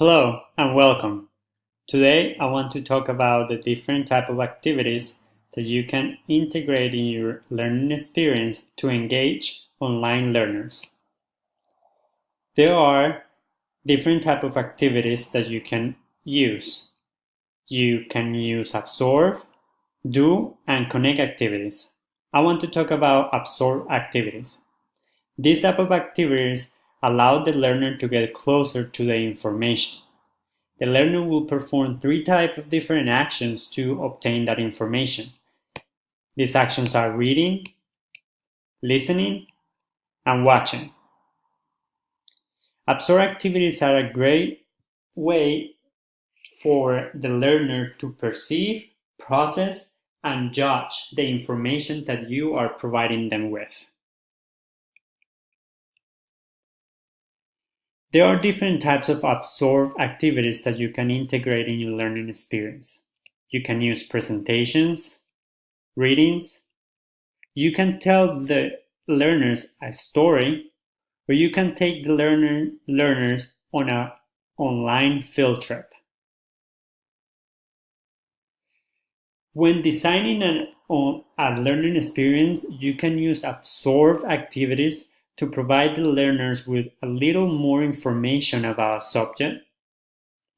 Hello and welcome. Today I want to talk about the different type of activities that you can integrate in your learning experience to engage online learners. There are different type of activities that you can use. You can use absorb, do, and connect activities. I want to talk about absorb activities. These type of activities allow the learner to get closer to the information. The learner will perform three types of different actions to obtain that information. These actions are reading, listening, and watching. Absorb activities are a great way for the learner to perceive, process, and judge the information that you are providing them with. There are different types of absorb activities that you can integrate in your learning experience. You can use presentations, readings. You can tell the learners a story, or you can take the learners on an online field trip. When designing a learning experience, you can use absorb activities to provide the learners with a little more information about a subject.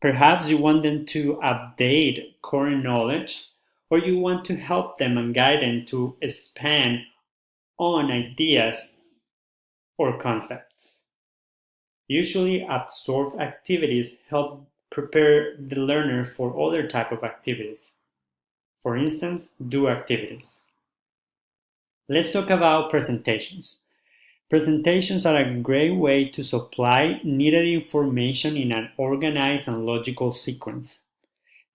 Perhaps you want them to update current knowledge, or you want to help them and guide them to expand on ideas or concepts. Usually, absorb activities help prepare the learner for other type of activities. For instance, do activities. Let's talk about presentations. Presentations are a great way to supply needed information in an organized and logical sequence.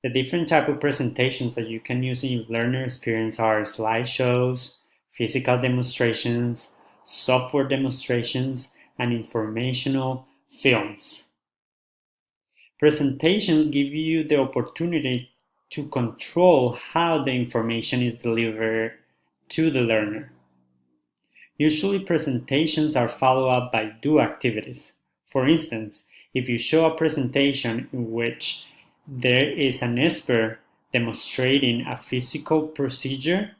The different type of presentations that you can use in your learner experience are slideshows, physical demonstrations, software demonstrations, and informational films. Presentations give you the opportunity to control how the information is delivered to the learner. Usually presentations are followed up by do activities. For instance, if you show a presentation in which there is an expert demonstrating a physical procedure,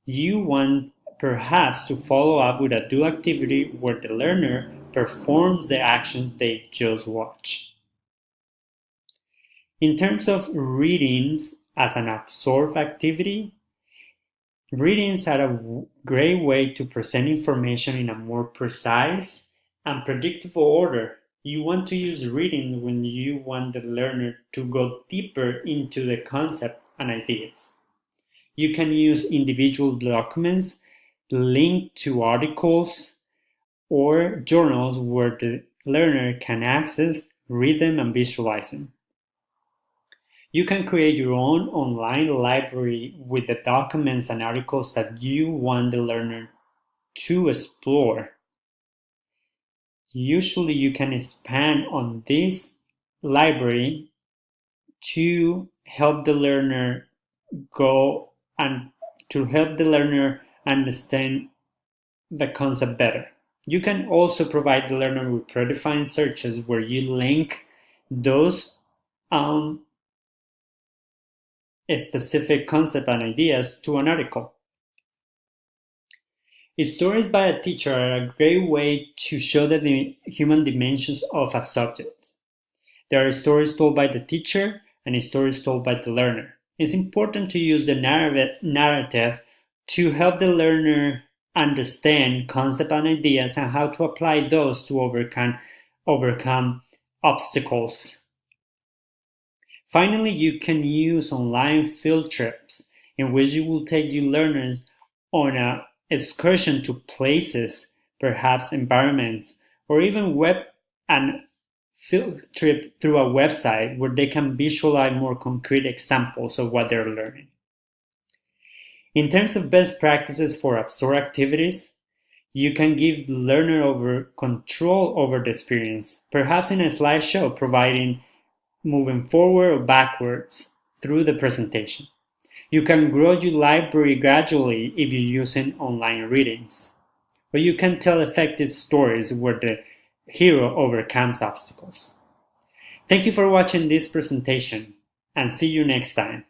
you want perhaps to follow up with a do activity where the learner performs the actions they just watched. In terms of readings as an absorb activity, readings are a great way to present information in a more precise and predictable order. You want to use readings when you want the learner to go deeper into the concept and ideas. You can use individual documents linked to articles or journals where the learner can access, read them, and visualize them. You can create your own online library with the documents and articles that you want the learner to explore. Usually you can expand on this library to help the learner go and to help the learner understand the concept better. You can also provide the learner with predefined searches where you link those specific concept and ideas to an article. Stories by a teacher are a great way to show the human dimensions of a subject. There are stories told by the teacher and stories told by the learner. It's important to use the narrative to help the learner understand concepts and ideas and how to apply those to overcome obstacles. Finally, you can use online field trips in which you will take your learners on an excursion to places, perhaps environments, or even web and field trip through a website where they can visualize more concrete examples of what they're learning. In terms of best practices for absorb activities, you can give the learner control over the experience, perhaps in a slideshow providing moving forward or backwards through the presentation. You can grow your library gradually if you're using online readings. Or you can tell effective stories where the hero overcomes obstacles. Thank you for watching this presentation, and see you next time.